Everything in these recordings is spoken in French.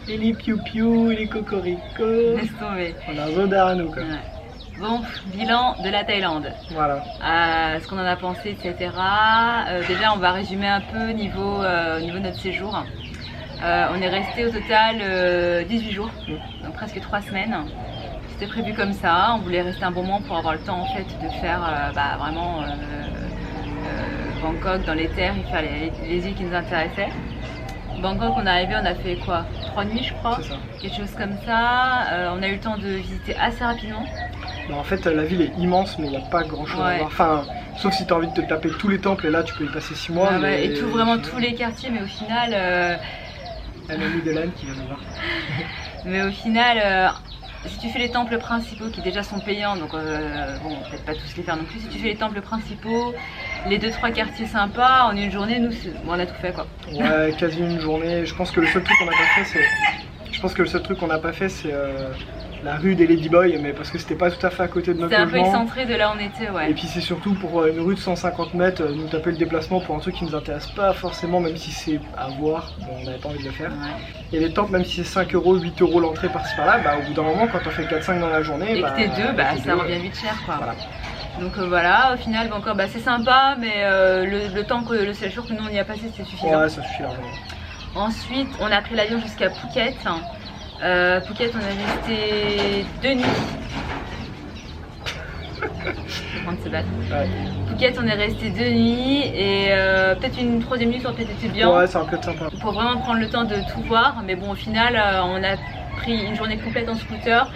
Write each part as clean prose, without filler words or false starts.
Et les piou-piou, les cocorico. Laisse tomber. On a un zodar à nous quoi. Ouais. Bon, bilan de la Thaïlande. Voilà. Ce qu'on en a pensé, etc. Déjà, on va résumer un peu au niveau de notre séjour. On est resté au total 18 jours, donc presque 3 semaines. C'était prévu comme ça, on voulait rester un bon moment pour avoir le temps en fait de faire vraiment Bangkok dans les terres et faire les îles qui nous intéressaient. Bangkok, on est arrivé, on a fait quoi, 3 nuits je crois, quelque chose comme ça. On a eu le temps de visiter assez rapidement. Bah, en fait la ville est immense mais il n'y a pas grand chose à voir. Enfin, sauf si tu as envie de te taper tous les temples et là tu peux y passer 6 mois. Mais... Et vraiment tous les quartiers, mais au final... Un ami de l'âne qui vient nous voir. Mais au final, si tu fais les temples principaux qui déjà sont payants, donc bon, peut-être pas tous les faire non plus, si tu fais les temples principaux, les 2-3 quartiers sympas, en une journée, nous, bon, on a tout fait quoi. Ouais, quasi une journée. Je pense que le seul truc qu'on n'a pas fait, c'est la rue des Ladyboys, mais parce que c'était pas tout à fait à côté de notre logement. C'était un peu excentré de là où on était, ouais. Et puis c'est surtout pour une rue de 150 mètres, nous taper le déplacement pour un truc qui nous intéresse pas forcément, même si c'est à voir, bon, on n'avait pas envie de le faire. Ouais. Et les temples, même si c'est 5 €, 8 € l'entrée par-ci par-là, au bout d'un moment, quand on fait 4-5 dans la journée, et que t'es deux, ça revient vite cher quoi. Voilà. Donc voilà, au final, encore c'est sympa, mais le séjour que nous on y a passé, c'était suffisant. Ouais, ça suffit largement. Ensuite, on a pris l'avion jusqu'à Phuket. Phuket, on a resté 2 nuits. Ouais. Phuket, on est resté 2 nuits et peut-être une 3e nuit, ça aurait peut-être été bien. Ouais, ça aurait pu être sympa. Pour vraiment prendre le temps de tout voir, mais bon, au final, on a pris une journée complète en scooter.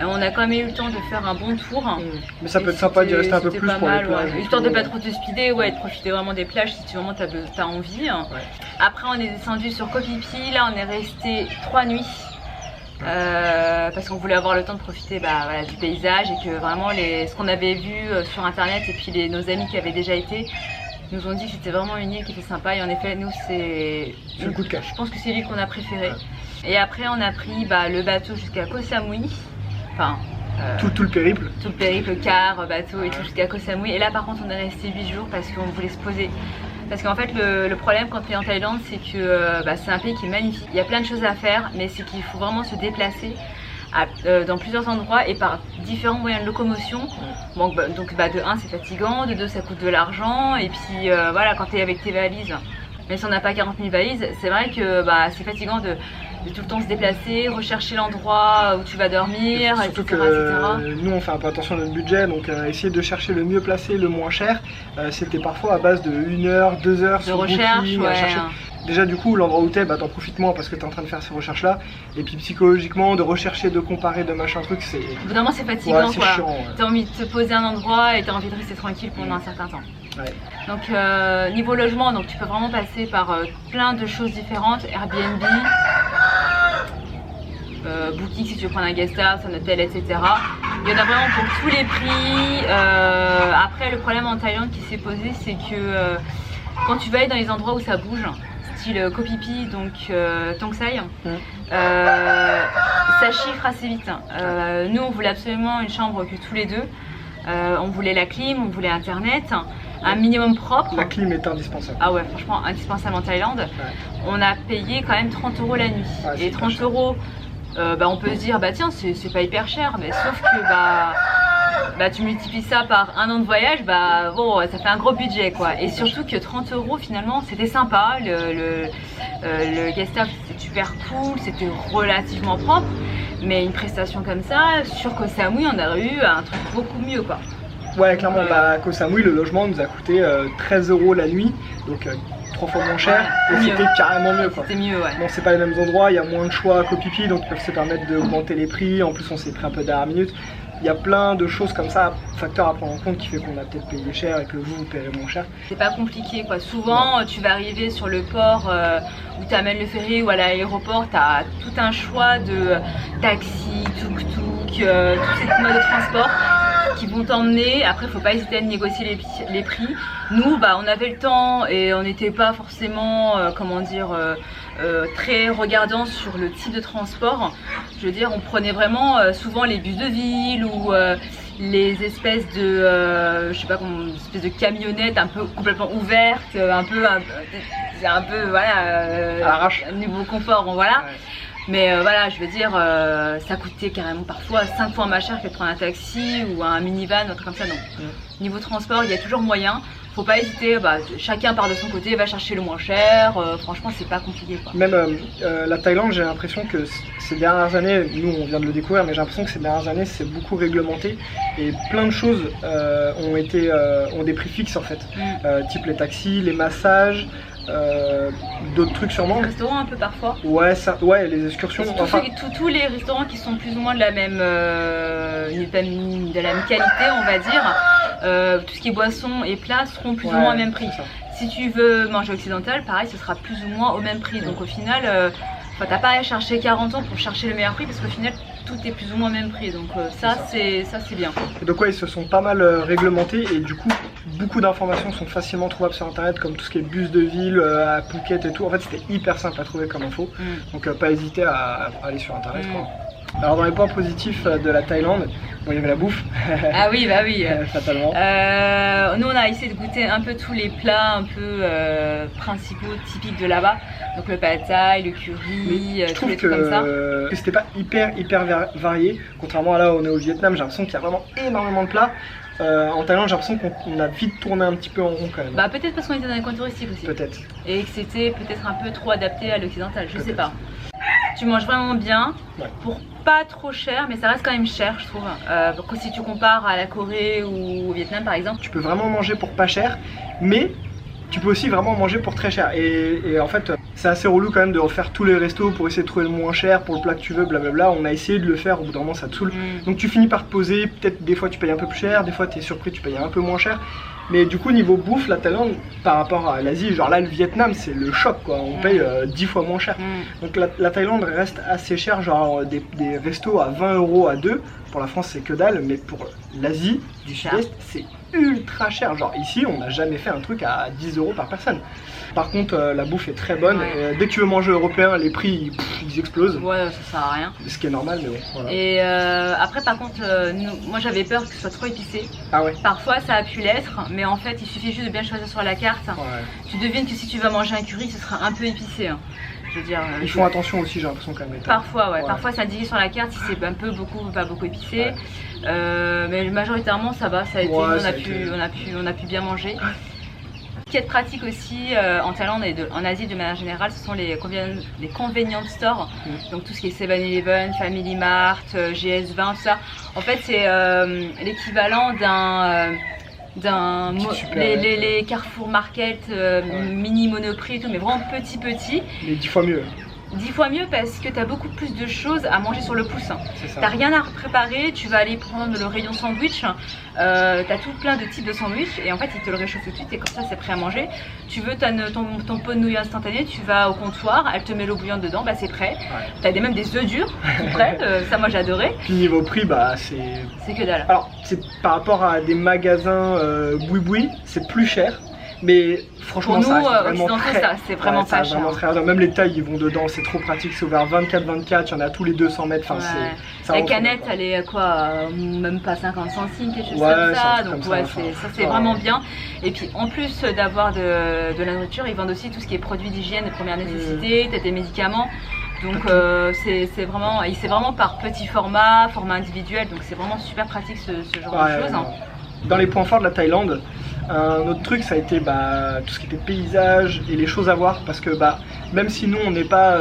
On a quand même eu le temps de faire un bon tour. Mais ça peut être sympa d'y rester un peu plus pour les plages. Histoire de pas trop te speeder, de profiter vraiment des plages si tu vraiment t'as envie. Ouais. Après, on est descendu sur Koh Phi Phi, là on est resté 3 nuits. Parce qu'on voulait avoir le temps de profiter du paysage et que vraiment ce qu'on avait vu sur internet et puis nos amis qui avaient déjà été nous ont dit que c'était vraiment une île qui était sympa et en effet nous c'est le coup de cœur. Je pense que c'est l'île qu'on a préférée. Ouais. Et après on a pris le bateau jusqu'à Koh Samui. Enfin, tout le périple. Tout le périple, car, bateau et tout jusqu'à Koh Samui. Et là par contre on est resté 8 jours parce qu'on voulait se poser. Parce qu'en fait le problème quand tu es en Thaïlande c'est que c'est un pays qui est magnifique. Il y a plein de choses à faire mais c'est qu'il faut vraiment se déplacer dans plusieurs endroits et par différents moyens de locomotion. Bon, donc de 1 c'est fatigant, de 2 ça coûte de l'argent et puis voilà quand tu es avec tes valises. Même si on n'a pas 40 000 valises, c'est vrai que c'est fatigant de tout le temps se déplacer, rechercher l'endroit où tu vas dormir, etc., etc. Nous on fait un peu attention à notre budget, donc essayer de chercher le mieux placé, le moins cher, c'était parfois à base de 1 heure, 2 heures de recherche, booking, Déjà du coup l'endroit où t'es, t'en profites moins parce que t'es en train de faire ces recherches là, et puis psychologiquement de rechercher, de comparer, de machin truc, c'est... Évidemment c'est fatigant quoi, chiant, t'as envie de te poser à un endroit et t'as envie de rester tranquille pendant un certain temps. Ouais. Donc niveau logement, donc tu peux vraiment passer par plein de choses différentes, Airbnb, Booking si tu veux prendre un guest house, un hôtel, etc. Il y en a vraiment pour tous les prix. Après le problème en Thaïlande qui s'est posé c'est que quand tu vas aller dans les endroits où ça bouge, style Koh Phi Phi, donc Tong Sai, ça chiffre assez vite. Nous on voulait absolument une chambre que tous les deux. On voulait la clim, on voulait internet, un minimum propre. La clim est indispensable. Ah ouais, franchement indispensable en Thaïlande. Ouais. On a payé quand même 30 € la nuit. Et 30 €, on peut se dire tiens c'est pas hyper cher, mais sauf que tu multiplies ça par 1 an de voyage, bon ça fait un gros budget quoi. Et surtout que 30 € finalement c'était sympa, le guest house c'était super cool, c'était relativement propre. Mais une prestation comme ça, sur Koh Samui, on aurait eu un truc beaucoup mieux quoi. Ouais, clairement, Koh Samui, le logement nous a coûté 13 € la nuit, donc 3 fois moins cher, et c'était carrément mieux quoi. C'était mieux, ouais. Bon, c'est pas les mêmes endroits, il y a moins de choix à Koh Phi Phi, donc ils peuvent se permettre d'augmenter les prix, en plus on s'est pris un peu dernière minute. Il y a plein de choses comme ça, facteurs à prendre en compte qui fait qu'on a peut-être payé cher et que vous paierez moins cher. C'est pas compliqué quoi, souvent tu vas arriver sur le port où tu amènes le ferry ou à l'aéroport, tu as tout un choix de taxi, tuk-tuk, tous ces modes de transport qui vont t'emmener. Après faut pas hésiter à négocier les prix. Nous on avait le temps et on n'était pas forcément très regardant sur le type de transport. Je veux dire on prenait vraiment souvent les bus de ville ou les espèces de je sais pas comment, espèces de camionnettes un peu complètement ouvertes, un peu voilà à l'arrache, niveau confort, voilà. Mais voilà, je veux dire, ça coûtait carrément parfois 5 fois moins cher que de prendre un taxi ou un minivan, un truc comme ça, non. Niveau transport, il y a toujours moyen. Faut pas hésiter, chacun part de son côté, va chercher le moins cher, franchement c'est pas compliqué quoi. Même la Thaïlande, j'ai l'impression que ces dernières années, nous on vient de le découvrir, mais j'ai l'impression que ces dernières années c'est beaucoup réglementé et plein de choses ont des prix fixes en fait, type les taxis, les massages, d'autres trucs sûrement. Les restaurants un peu parfois. Ouais, les excursions. Tous les restaurants qui sont plus ou moins de la même qualité on va dire. Tout ce qui est boissons et plats seront plus ou moins au même prix. Si tu veux manger occidental, pareil, ce sera plus ou moins au même prix. Donc au final, t'as pas à chercher 40 ans pour chercher le meilleur prix parce qu'au final, tout est plus ou moins au même prix. Donc ça c'est bien. Et donc ils se sont pas mal réglementés et du coup, beaucoup d'informations sont facilement trouvables sur internet, comme tout ce qui est bus de ville, à Phuket et tout. En fait, c'était hyper simple à trouver comme info. Donc pas hésiter à aller sur internet quoi. Alors dans les points positifs de la Thaïlande, bon, il y avait la bouffe. Ah oui, bah oui. Fatalement. Nous on a essayé de goûter un peu tous les plats un peu principaux, typiques de là-bas. Donc le pad thai, le curry, tous les trucs comme ça. Que c'était pas hyper varié. Contrairement à là où on est au Vietnam, j'ai l'impression qu'il y a vraiment énormément de plats. En Thaïlande, j'ai l'impression qu'on a vite tourné un petit peu en rond quand même. Bah peut-être parce qu'on était dans les coins touristiques aussi. Peut-être. Et que c'était peut-être un peu trop adapté à l'occidental, je sais pas. Tu manges vraiment bien, pour pas trop cher, mais ça reste quand même cher je trouve. Si tu compares à la Corée ou au Vietnam par exemple. Tu peux vraiment manger pour pas cher, mais tu peux aussi vraiment manger pour très cher. Et en fait, c'est assez relou quand même de refaire tous les restos pour essayer de trouver le moins cher pour le plat que tu veux, blablabla. On a essayé de le faire, au bout d'un moment ça te saoule. Donc tu finis par te poser, peut-être des fois tu payes un peu plus cher, des fois tu es surpris, tu payes un peu moins cher. Mais du coup niveau bouffe, la Thaïlande par rapport à l'Asie, genre là le Vietnam c'est le choc quoi, on paye 10 fois moins cher. Donc la Thaïlande reste assez chère, genre des restos à 20 € à deux. Pour la France c'est que dalle, mais pour l'Asie du Sud-Est c'est ultra cher. Genre ici on n'a jamais fait un truc à 10 € par personne. Par contre la bouffe est très bonne, dès que tu veux manger européen les prix ils explosent. Ouais, ça sert à rien. Ce qui est normal mais bon voilà. Et après par contre moi j'avais peur que ce soit trop épicé. Ah ouais. Parfois ça a pu l'être, mais en fait il suffit juste de bien choisir sur la carte. Tu devines que si tu vas manger un curry ce sera un peu épicé. Je veux dire, ils font attention aussi, j'ai l'impression quand même. Parfois, parfois c'est indiqué sur la carte si c'est un peu beaucoup, pas beaucoup épicé. Mais majoritairement ça va, ça a été, on a pu bien manger. Ce qui est pratique aussi en Thaïlande et en Asie de manière générale, ce sont les convenience stores. Donc tout ce qui est 7-Eleven, Family Mart, GS20, tout ça. En fait c'est l'équivalent les Carrefour Market, mini Monoprix et tout, mais vraiment petit. Mais 10 fois mieux. 10 fois mieux parce que tu as beaucoup plus de choses à manger sur le pouce. T'as rien à préparer, tu vas aller prendre le rayon sandwich, t'as tout plein de types de sandwich et en fait ils te le réchauffent tout de suite et comme ça c'est prêt à manger. Tu veux ton pot de nouilles instantané, tu vas au comptoir, elle te met l'eau bouillante dedans, c'est prêt. T'as même des œufs durs tout prêts, ça moi j'ai adoré. Puis niveau prix, c'est que dalle. Alors c'est par rapport à des magasins boui-boui, c'est plus cher. Mais franchement, pour nous, c'est vraiment pas cher. Même les tailles, ils vont dedans, c'est trop pratique. C'est ouvert 24/24, il y en a tous les 200 mètres. La canette, elle est quoi, même pas 50 centimes, quelque chose comme ça. Donc ça c'est vraiment bien. Et puis en plus d'avoir de la nourriture, ils vendent aussi tout ce qui est produits d'hygiène de première nécessité, t'as des médicaments. Donc c'est vraiment par petit format individuel. Donc c'est vraiment super pratique ce genre de choses. Dans les points forts de la Thaïlande, un autre truc ça a été tout ce qui était paysage et les choses à voir parce que même si nous on n'est pas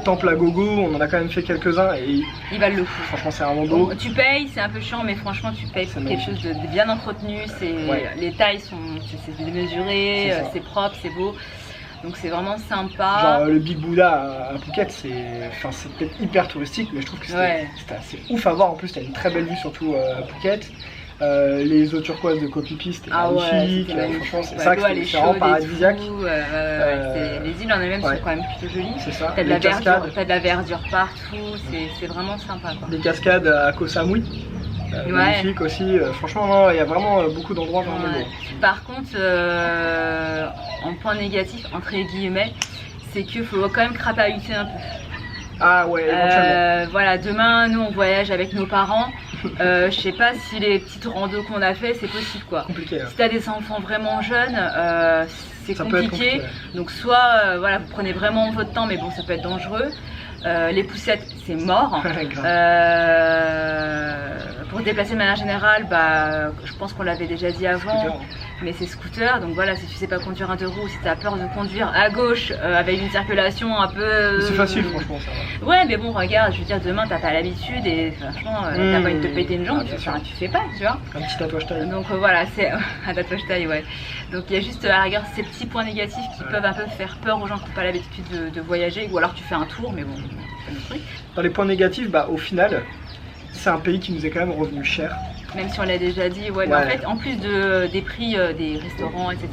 temple à gogo, on en a quand même fait quelques-uns et ils valent le coup. Franchement c'est un beau. Tu payes, c'est un peu chiant mais franchement tu payes pour quelque chose de bien entretenu, les tailles c'est démesuré, c'est propre, c'est beau. Donc c'est vraiment sympa. Genre le Big Buddha à Phuket, c'est peut-être hyper touristique mais je trouve que c'était assez ouf à voir. En plus t'as une très belle vue surtout à Phuket. Les eaux turquoises de Koh Phi Phi c'était magnifique. Franchement c'est ça que c'est vraiment paradisiaque. Les îles en elles-mêmes sont quand même plutôt jolies. C'est ça. T'as de la verdure partout, c'est vraiment sympa quoi. Des cascades à Koh Samui. Magnifique aussi, franchement il y a vraiment beaucoup d'endroits vraiment beaux. Par contre, en point négatif, entre guillemets, c'est qu'il faut quand même crapahuter un peu. Ah ouais, éventuellement. Voilà, demain nous on voyage avec nos parents. Je sais pas si les petites randos qu'on a fait c'est possible quoi. Compliqué. Si t'as des enfants vraiment jeunes, c'est compliqué. Donc soit vous prenez vraiment votre temps, mais bon ça peut être dangereux. Les poussettes, c'est mort. Pour se déplacer de manière générale, bah, je pense qu'on l'avait déjà dit avant, mais c'est scooter. Donc voilà, si tu sais pas conduire un deux roues, si tu as peur de conduire à gauche avec une circulation un peu. C'est facile, franchement, ça va. Ouais, mais bon, regarde, je veux dire, demain t'as pas l'habitude et franchement, t'as pas envie de te péter une jambe, tu fais pas, tu vois. Un petit tatouage taille. Donc voilà, c'est un tatouage taille, ouais. Donc il y a juste à la rigueur ces petits points négatifs qui peuvent un peu faire peur aux gens qui n'ont pas l'habitude de voyager, ou alors tu fais un tour, mais bon, c'est un autre truc. Dans les points négatifs, bah au final, c'est un pays qui nous est quand même revenu cher. Même si on l'a déjà dit, ouais, mais en fait, en plus des prix des restaurants, etc.,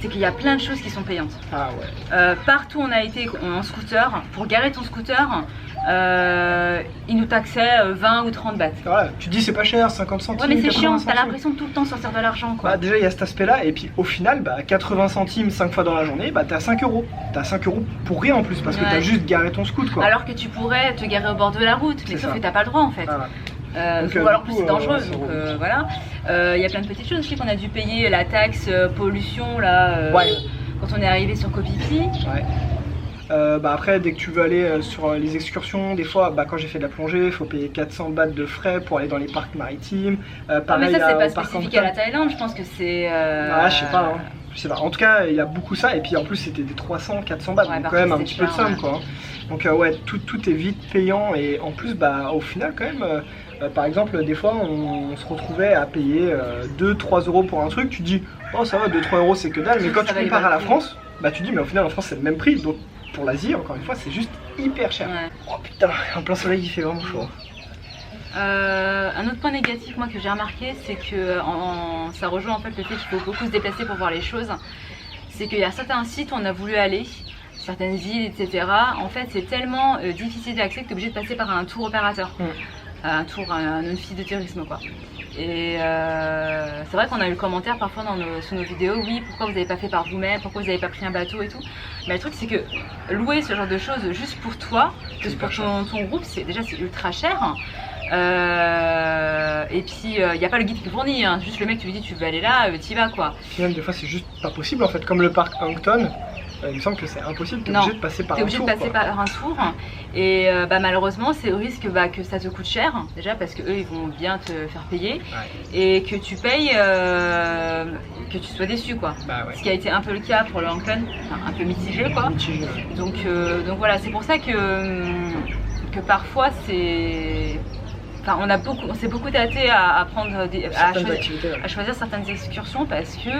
c'est qu'il y a plein de choses qui sont payantes. Ah ouais. Partout où on a été en scooter, pour garer ton scooter, ils nous taxaient 20 ou 30 bahts. Voilà, tu te dis c'est pas cher, 50 centimes. Ouais, mais c'est chiant, centimes. t'as l'impression de tout le temps sortir de l'argent, quoi. Bah déjà il y a cet aspect là, et puis au final, bah 80 centimes 5 fois dans la journée, bah t'as 5 euros. T'as 5 euros pour rien en plus, parce que t'as juste garé ton scoot, quoi. Alors que tu pourrais te garer au bord de la route, mais sauf que t'as pas le droit en fait. Donc, ou alors plus c'est dangereux, donc voilà. Il y a plein de petites choses aussi qu'on a dû payer, la taxe pollution là, quand on est arrivé sur Koh Phi Phi. Ouais. Bah après, dès que tu veux aller sur les excursions, des fois, bah quand j'ai fait de la plongée, il faut payer 400 bahts de frais pour aller dans les parcs maritimes. Pareil, mais ça c'est pas spécifique à la Thaïlande, je pense que c'est... Ah, je sais pas, hein. Je sais pas. En tout cas, il y a beaucoup ça, et puis en plus c'était des 300, 400 bahts, donc quand même un petit peu de somme, quoi. Donc ouais, tout est vite payant, et en plus, bah au final quand même... par exemple, des fois, on se retrouvait à payer 2-3 euros pour un truc. Tu te dis, oh ça va, 2-3 euros c'est que dalle, mais quand tu compares à la France, bah tu te dis, mais au final en France c'est le même prix. Donc pour l'Asie, encore une fois, c'est juste hyper cher. Oh putain, en plein soleil il fait vraiment chaud. Un autre point négatif moi que j'ai remarqué, c'est que ça rejoint en fait le fait qu'il faut beaucoup se déplacer pour voir les choses. C'est qu'il y a certains sites où on a voulu aller, certaines îles, etc. En fait, c'est tellement difficile d'accès que tu es obligé de passer par un tour opérateur. Un office de tourisme, quoi. Et c'est vrai qu'on a eu le commentaire parfois sous nos vidéos, oui, pourquoi vous n'avez pas fait par vous-même, pourquoi vous n'avez pas pris un bateau et tout. Mais le truc c'est que louer ce genre de choses juste pour toi, juste pour ton groupe, c'est ultra cher. Et puis il n'y a pas le guide qui fournit, hein. Juste le mec tu lui dis tu veux aller là, t'y vas, quoi. Puis même des fois c'est juste pas possible en fait, comme le parc Hampton. Il me semble que c'est impossible, t'es obligé de passer par un tour. T'es obligé de passer par un tour, et malheureusement c'est au risque que ça te coûte cher, déjà parce que eux ils vont bien te faire payer, et que tu payes, que tu sois déçu, quoi. Ce qui a été un peu le cas pour le Hampton, enfin, un peu mitigé, quoi. Donc voilà, c'est pour ça que parfois c'est... Enfin, on s'est beaucoup tâté à choisir certaines excursions parce que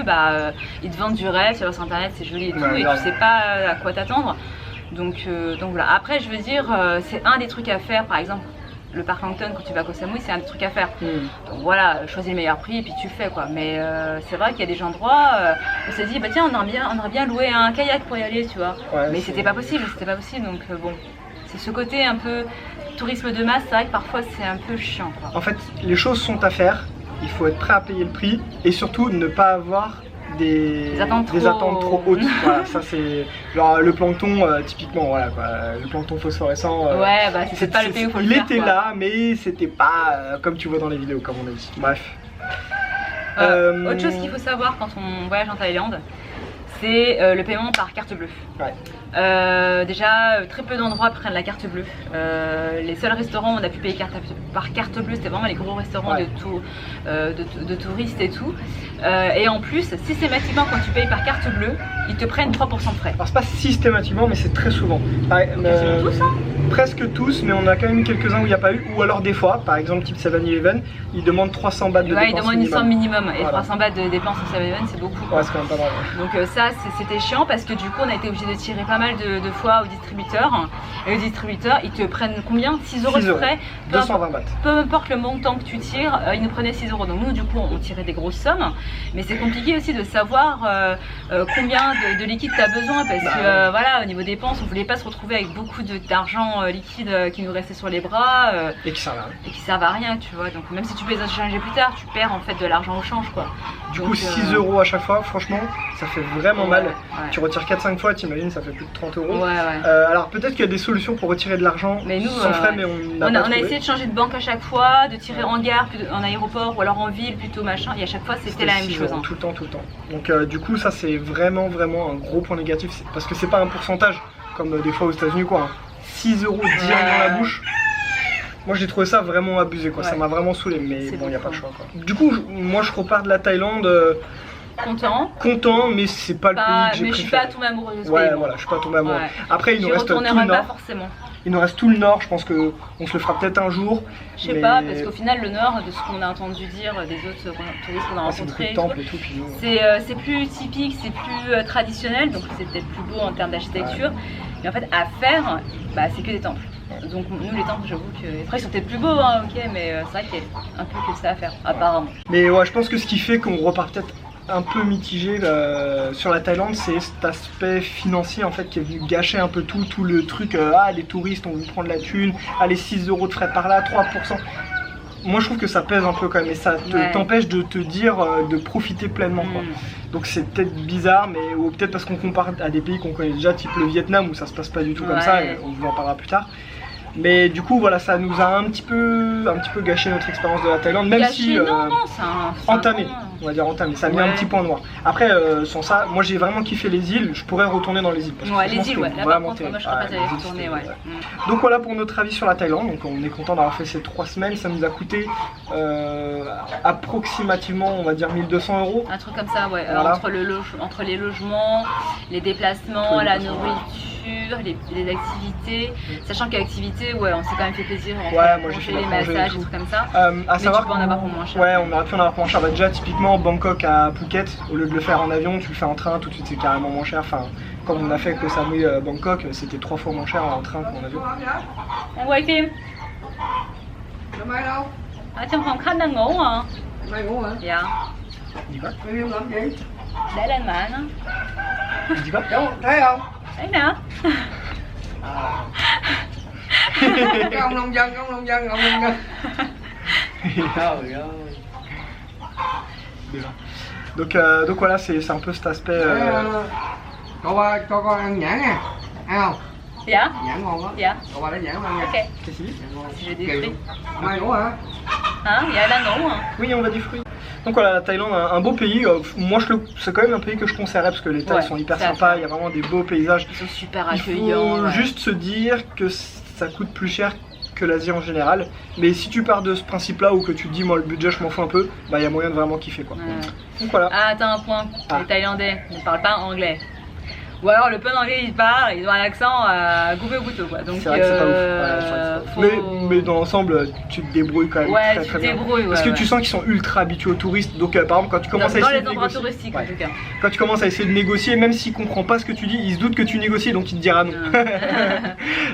ils te vendent du rêve, tu vas sur internet, c'est joli et tout, et tu sais pas à quoi t'attendre. Donc voilà. Après, je veux dire, c'est un des trucs à faire, par exemple. Le parc Hampton, quand tu vas à Koh Samui, c'est un des trucs à faire. Donc voilà, choisis le meilleur prix et puis tu fais, quoi. Mais c'est vrai qu'il y a des endroits, on s'est dit, bah tiens, on aurait bien loué un kayak pour y aller, tu vois. Mais c'était pas possible, donc bon. C'est ce côté un peu tourisme de masse, c'est vrai que parfois c'est un peu chiant, quoi. En fait, les choses sont à faire, il faut être prêt à payer le prix et surtout ne pas avoir des attentes trop hautes. Voilà, ça c'est genre le plancton, typiquement, voilà quoi, le plancton phosphorescent. C'est pas le pays où faut le faire. Il était quoi. là, mais c'était pas comme tu vois dans les vidéos, comme on a dit. Bref. Autre chose qu'il faut savoir quand on voyage en Thaïlande, c'est le paiement par carte bleue. Déjà, très peu d'endroits prennent la carte bleue. Les seuls restaurants où on a pu payer par carte bleue, c'était vraiment les gros restaurants de touristes et tout. Et en plus, systématiquement, quand tu payes par carte bleue, ils te prennent 3% de frais. Alors c'est pas systématiquement, mais c'est très souvent. Quasiment tous, hein. Presque tous, mais on a quand même eu quelques-uns où il n'y a pas eu. Ou alors des fois, par exemple type 7-Eleven, ils demandent 300 bahts de dépenses. Ils demandent une somme minimum. Et 300 bahts de dépenses au 7-Eleven, c'est beaucoup. C'est quand même pas mal. Donc ça, c'était chiant parce que du coup, on a été obligé de tirer pas mal de fois au distributeur. Et le distributeur, ils te prennent combien? 6 euros de frais. 220 bahts. Peu importe le montant que tu tires, ils nous prenaient 6 euros. Donc nous, du coup, on tirait des grosses sommes. Mais c'est compliqué aussi de savoir combien de liquide tu as besoin parce que voilà, au niveau dépenses, on voulait pas se retrouver avec beaucoup d'argent liquide qui nous restait sur les bras et qui servent à rien, tu vois. Donc même si tu peux les échanger plus tard, tu perds en fait de l'argent au change, quoi. Du coup 6 euros à chaque fois, franchement ça fait vraiment mal. Tu retires 4-5 fois, t'imagines, ça fait plus de 30 euros. Alors peut-être qu'il y a des solutions pour retirer de l'argent sans frais, mais on a essayé de changer de banque à chaque fois, de tirer en gare, en aéroport ou alors en ville plutôt machin, et à chaque fois c'était la même chose. Tout le temps. Donc du coup ça c'est vraiment un gros point négatif, parce que c'est pas un pourcentage comme des fois aux États-Unis, quoi. 6 € direct dans la bouche. Moi j'ai trouvé ça vraiment abusé quoi, ça m'a vraiment saoulé, mais bon, il n'y a pas le choix quoi. Du coup, moi je repars de la Thaïlande. Content, mais c'est pas le pays que j'ai préféré. Mais je suis pas tombée amoureuse de ce pays. Ouais, voilà, je suis pas tombée amoureuse. Après, il nous reste tout le nord. Pas forcément. Il nous reste tout le nord, je pense qu'on se le fera peut-être un jour. Je sais pas, parce qu'au final, le nord, de ce qu'on a entendu dire des autres touristes qu'on a rencontrés, c'est plus typique, c'est plus traditionnel, donc c'est peut-être plus beau en termes d'architecture. Mais en fait, à faire, bah, c'est que des temples. Donc nous les temples, j'avoue que après ils sont peut-être plus beaux, hein, ok, mais c'est vrai qu'il y a un peu que ça à faire, apparemment. Mais ouais, je pense que ce qui fait qu'on repart peut-être un peu mitigé sur la Thaïlande, c'est cet aspect financier en fait qui est venu gâcher un peu tout le truc. Les touristes, on vous prend de la thune, les 6 € de frais par là, 3%. Moi je trouve que ça pèse un peu quand même, et ça t'empêche de te dire de profiter pleinement quoi. Donc c'est peut-être bizarre, mais ou peut-être parce qu'on compare à des pays qu'on connaît déjà, type le Vietnam où ça se passe pas du tout comme ça, et on vous en parlera plus tard. Mais du coup voilà, ça nous a un petit peu gâché notre expérience de la Thaïlande, même si entamé, on va dire entamé, ça a mis un petit point noir. Après sans ça, moi j'ai vraiment kiffé les îles, je pourrais retourner dans les îles. Parce que les îles, là par contre, moi je serais pas allée retourner, Donc voilà pour notre avis sur la Thaïlande, donc on est content d'avoir fait ces 3 semaines, ça nous a coûté approximativement, on va dire 1 200 €. Un truc comme ça, ouais, voilà. Entre les logements, les déplacements, la nourriture, les activités, sachant qu'activités, on s'est quand même fait plaisir, moi j'ai fait les massages, des trucs comme ça. À savoir tu peux en avoir pour moins cher. Ouais, on aurait pu en avoir pour moins cher. Déjà typiquement Bangkok à Phuket, au lieu de le faire en avion, tu le fais en train, tout de suite c'est carrément moins cher. Enfin, comme on a fait avec le Samui Bangkok, c'était 3 fois moins cher en train qu'en avion. Quay phim. Ở trong phòng khách đang ngủ hả? Mày ngủ hả? Dạ. Đi quoi? Mày im làm gì? Để lên mạng á. Dis quoi? Thấy không? Thấy nè. Cái ông nông dân. Donc voilà, c'est un peu cet aspect. Cậu con ăn nhãn nha, ăn không? Dạ. Nhãn ngon lắm. Dạ. Cậu ba lấy nhãn ăn nha. Ok. Qu'est-ce qu'il dit? Je dis Mày ngủ hả? Hein? Il y a la non. Oui, on va dire fruits. Donc voilà, la Thaïlande, un beau pays. Moi, c'est quand même un pays que je conseillerais parce que les Thaïs sont hyper sympas. Il y a vraiment des beaux paysages. Ils sont super accueillants. Il faut juste se dire que ça coûte plus cher que l'Asie en général. Mais si tu pars de ce principe-là ou que tu te dis, moi, le budget, je m'en fous un peu, bah, il y a moyen de vraiment kiffer quoi. Donc voilà. Ah, attends un point. Les Thaïlandais ne parlent pas anglais. Ou alors le peu d'anglais ils parlent, ils ont un accent coupé au couteau quoi. Donc c'est vrai que c'est pas ouf. Mais dans l'ensemble tu te débrouilles quand même très bien. Parce que tu sens qu'ils sont ultra habitués aux touristes. Donc par exemple quand tu commences à essayer de négocier, touristiques en tout cas. Quand tu commences à essayer de négocier, même s'il comprend pas ce que tu dis, il se doute que tu négocies donc il te dira non.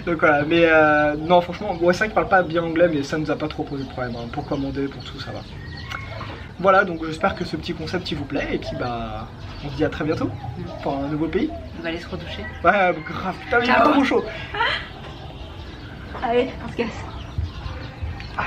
Donc voilà, mais non franchement, c'est vrai qu'ils parlent pas bien anglais mais ça nous a pas trop posé de problème hein. Pour commander, pour tout ça va. Voilà, donc j'espère que ce petit concept il vous plaît et puis bah on se dit à très bientôt pour un nouveau pays. On va aller se redoucher. Ouais, grave, putain, il est trop chaud. Allez, on se casse. Ah.